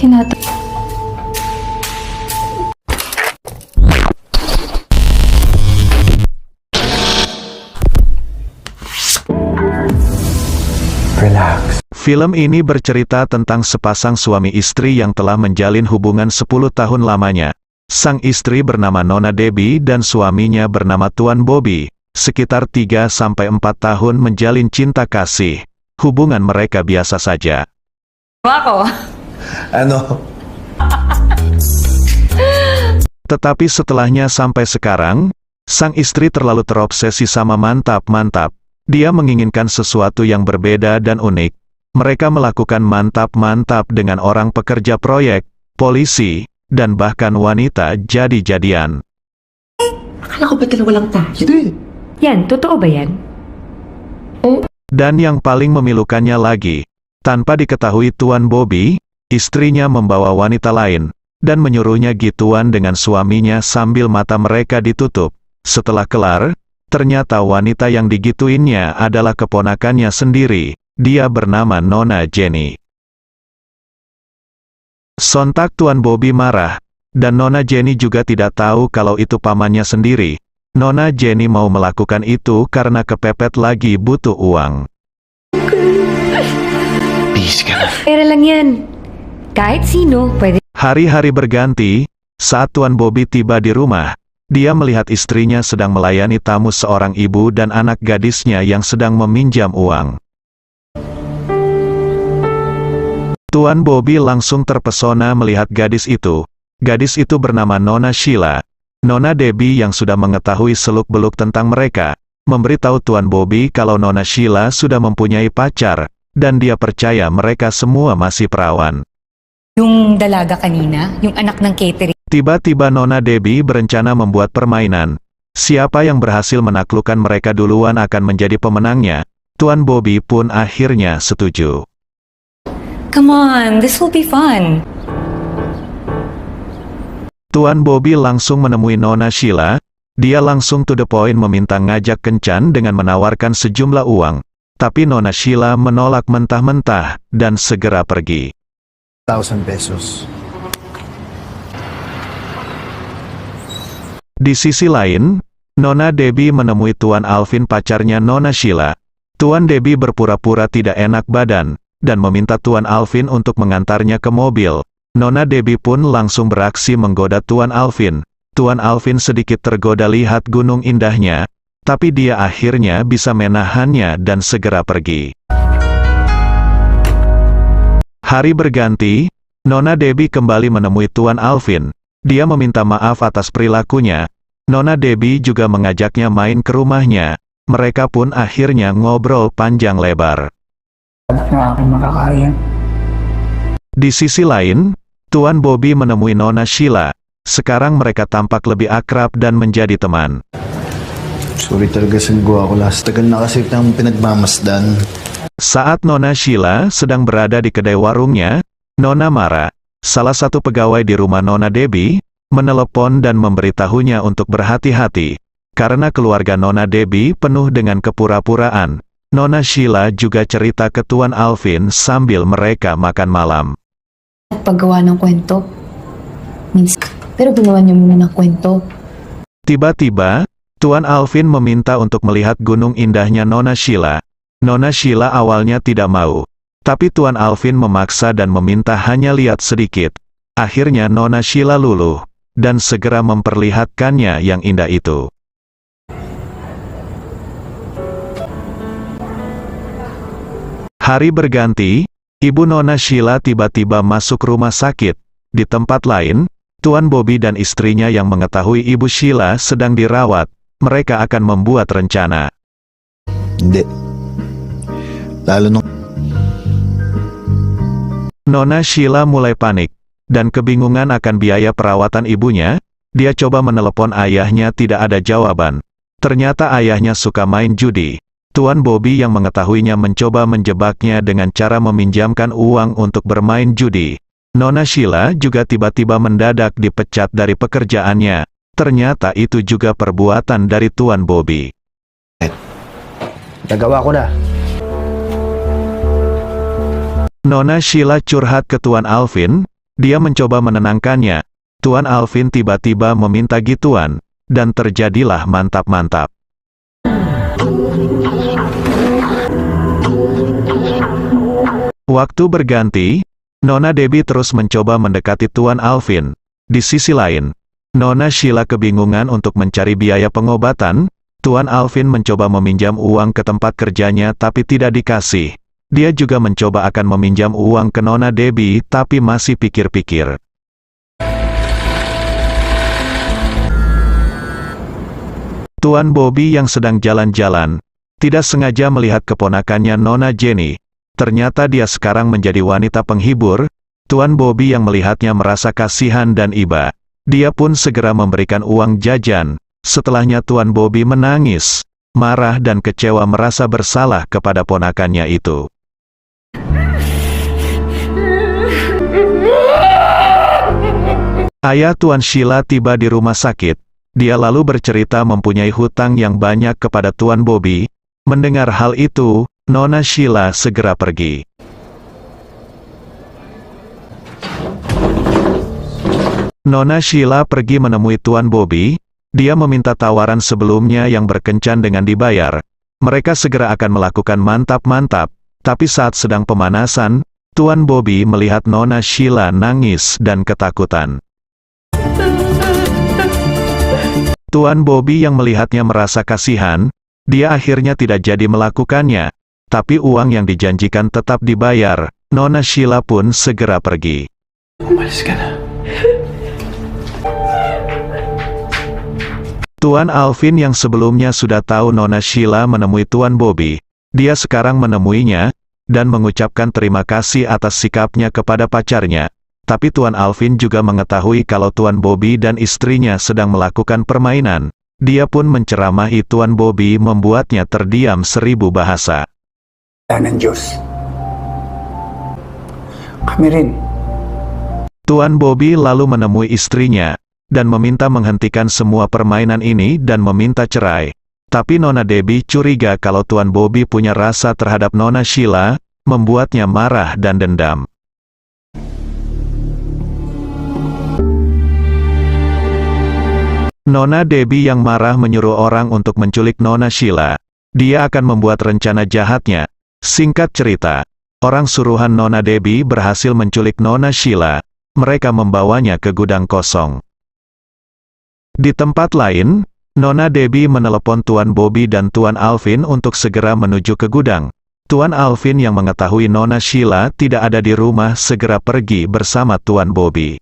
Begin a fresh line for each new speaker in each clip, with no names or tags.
Tinata...
Relax.
Film ini bercerita tentang sepasang suami istri yang telah menjalin hubungan 10 tahun lamanya. Sang istri bernama Nona Debbie dan suaminya bernama Tuan Bobby. Sekitar 3-4 tahun menjalin cinta kasih. Hubungan mereka biasa saja.
Ako.
Ano?
Tetapi setelahnya sampai sekarang, sang istri terlalu terobsesi sama mantap-mantap. Dia menginginkan sesuatu yang berbeda dan unik. Mereka melakukan mantap-mantap dengan orang pekerja proyek, polisi, dan bahkan wanita jadi-jadian.
Akala ko ba dalawa lang tayo? Hindi.
Yan, totoo ba yan?
Dan yang paling memilukannya lagi, tanpa diketahui Tuan Bobby, istrinya membawa wanita lain, dan menyuruhnya gituan dengan suaminya sambil mata mereka ditutup. Setelah kelar, ternyata wanita yang digituinnya adalah keponakannya sendiri. Dia bernama Nona Jenny. Sontak Tuan Bobby marah, dan Nona Jenny juga tidak tahu kalau itu pamannya sendiri. Nona Jenny mau melakukan itu karena kepepet lagi butuh uang.
Peace ka na.
Pera lang yan. Kahit sino, pwede.
Hari-hari berganti, saat Tuan Bobby tiba di rumah, dia melihat istrinya sedang melayani tamu seorang ibu dan anak gadisnya yang sedang meminjam uang. Tuan Bobby langsung terpesona melihat gadis itu. Gadis itu bernama Nona Sheila. Nona Debbie yang sudah mengetahui seluk-beluk tentang mereka, memberitahu Tuan Bobby kalau Nona Sheila sudah mempunyai pacar, dan dia percaya mereka semua masih perawan.
Yung dalaga kanina, yung anak ng catering.
Tiba-tiba Nona Debbie berencana membuat permainan. Siapa yang berhasil menaklukkan mereka duluan akan menjadi pemenangnya. Tuan Bobby pun akhirnya setuju.
Come on, this will be fun.
Tuan Bobby langsung menemui Nona Sheila. Dia langsung to the point meminta ngajak kencan dengan menawarkan sejumlah uang. Tapi Nona Sheila menolak mentah-mentah dan segera pergi.
1,000 pesos.
Di sisi lain, Nona Debbie menemui Tuan Alvin pacarnya Nona Sheila. Tuan Debbie berpura-pura tidak enak badan, dan meminta Tuan Alvin untuk mengantarnya ke mobil. Nona Debbie pun langsung beraksi menggoda Tuan Alvin. Tuan Alvin sedikit tergoda lihat gunung indahnya, tapi dia akhirnya bisa menahannya dan segera pergi. Hari berganti, Nona Debbie kembali menemui Tuan Alvin. Dia meminta maaf atas perilakunya. Nona Debbie juga mengajaknya main ke rumahnya. Mereka pun akhirnya ngobrol panjang lebar.
Ng aking makakaya.
Di sisi lain, Tuan Bobby menemui Nona Sheila. Sekarang mereka tampak lebih akrab dan menjadi teman.
Sorry talaga sa gawa ko last. Tagal na kasi ng pinagmamasdan.
Saat Nona Sheila sedang berada di kedai warungnya, Nona Mara, salah satu pegawai di rumah Nona Debbie, menelepon dan memberitahunya untuk berhati-hati. Karena keluarga Nona Debbie penuh dengan kepura-puraan, Nona Sheila juga cerita ke Tuan Alvin sambil mereka makan malam.
Paggawa ng kwento. Pero gumawa niyo muna ng kwento.
Tiba-tiba, Tuan Alvin meminta untuk melihat gunung indahnya Nona Sheila. Nona Sheila awalnya tidak mau, tapi Tuan Alvin memaksa dan meminta hanya lihat sedikit. Akhirnya Nona Sheila luluh, dan segera memperlihatkannya yang indah itu. Hari berganti, Ibu Nona Sheila tiba-tiba masuk rumah sakit. Di tempat lain, Tuan Bobby dan istrinya yang mengetahui Ibu Sheila sedang dirawat, mereka akan membuat rencana.
Hindi. Lalo nung...
Nona Sheila mulai panik, dan kebingungan akan biaya perawatan ibunya. Dia coba menelepon ayahnya, tidak ada jawaban. Ternyata ayahnya suka main judi. Tuan Bobby yang mengetahuinya mencoba menjebaknya dengan cara meminjamkan uang untuk bermain judi. Nona Sheila juga tiba-tiba mendadak dipecat dari pekerjaannya. Ternyata itu juga perbuatan dari Tuan Bobby.
Nagawa ko na.
Nona Sheila curhat ke Tuan Alvin. Dia mencoba menenangkannya. Tuan Alvin tiba-tiba meminta gituan, dan terjadilah mantap-mantap. Waktu berganti, Nona Debbie terus mencoba mendekati Tuan Alvin. Di sisi lain, Nona Sheila kebingungan untuk mencari biaya pengobatan. Tuan Alvin mencoba meminjam uang ke tempat kerjanya tapi tidak dikasih. Dia juga mencoba akan meminjam uang ke Nona Debbie tapi masih pikir-pikir. Tuan Bobby yang sedang jalan-jalan, tidak sengaja melihat keponakannya Nona Jenny. Ternyata dia sekarang menjadi wanita penghibur. Tuan Bobby yang melihatnya merasa kasihan dan iba. Dia pun segera memberikan uang jajan. Setelahnya Tuan Bobby menangis, marah dan kecewa merasa bersalah kepada ponakannya itu. Ayah Tuan Sheila tiba di rumah sakit. Dia lalu bercerita mempunyai hutang yang banyak kepada Tuan Bobby. Mendengar hal itu, Nona Sheila segera pergi. Nona Sheila pergi menemui Tuan Bobby. Dia meminta tawaran sebelumnya yang berkencan dengan dibayar. Mereka segera akan melakukan mantap-mantap, tapi saat sedang pemanasan, Tuan Bobby melihat Nona Sheila nangis dan ketakutan. Tuan Bobby yang melihatnya merasa kasihan. Dia akhirnya tidak jadi melakukannya, tapi uang yang dijanjikan tetap dibayar. Nona Sheila pun segera pergi.
Umalis ka na.
Tuan Alvin yang sebelumnya sudah tahu Nona Sheila menemui Tuan Bobby, dia sekarang menemuinya, dan mengucapkan terima kasih atas sikapnya kepada pacarnya. Tapi Tuan Alvin juga mengetahui kalau Tuan Bobby dan istrinya sedang melakukan permainan. Dia pun menceramahi Tuan Bobby membuatnya terdiam 1000 bahasa.
Ng Diyos. Kami rin.
Tuan Bobby lalu menemui istrinya, dan meminta menghentikan semua permainan ini dan meminta cerai. Tapi Nona Debbie curiga kalau Tuan Bobby punya rasa terhadap Nona Sheila, membuatnya marah dan dendam. Nona Debbie yang marah menyuruh orang untuk menculik Nona Sheila. Dia akan membuat rencana jahatnya. Singkat cerita, orang suruhan Nona Debbie berhasil menculik Nona Sheila. Mereka membawanya ke gudang kosong. Di tempat lain, Nona Debbie menelepon Tuan Bobby dan Tuan Alvin untuk segera menuju ke gudang. Tuan Alvin yang mengetahui Nona Sheila tidak ada di rumah segera pergi bersama Tuan Bobby.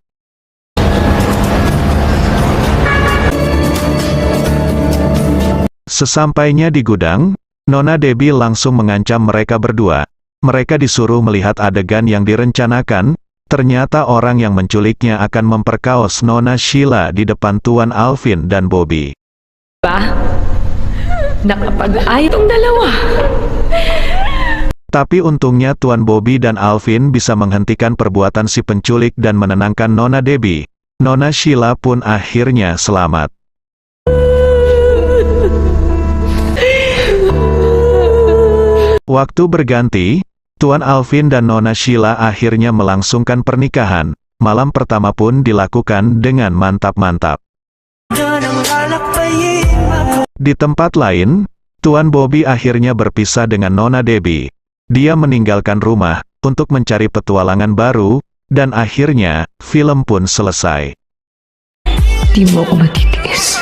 Sesampainya di gudang, Nona Debbie langsung mengancam mereka berdua. Mereka disuruh melihat adegan yang direncanakan. Ternyata orang yang menculiknya akan memperkaos Nona Sheila di depan Tuan Alvin dan Bobby.
Nakapag-ayos tong dalawa.
Tapi untungnya Tuan Bobby dan Alvin bisa menghentikan perbuatan si penculik dan menenangkan Nona Debbie. Nona Sheila pun akhirnya selamat. Waktu berganti, Tuan Alvin dan Nona Sheila akhirnya melangsungkan pernikahan. Malam pertama pun dilakukan dengan mantap-mantap. Di tempat lain, Tuan Bobby akhirnya berpisah dengan Nona Debbie. Dia meninggalkan rumah untuk mencari petualangan baru, dan akhirnya film pun selesai.
Di mo ako matitiis.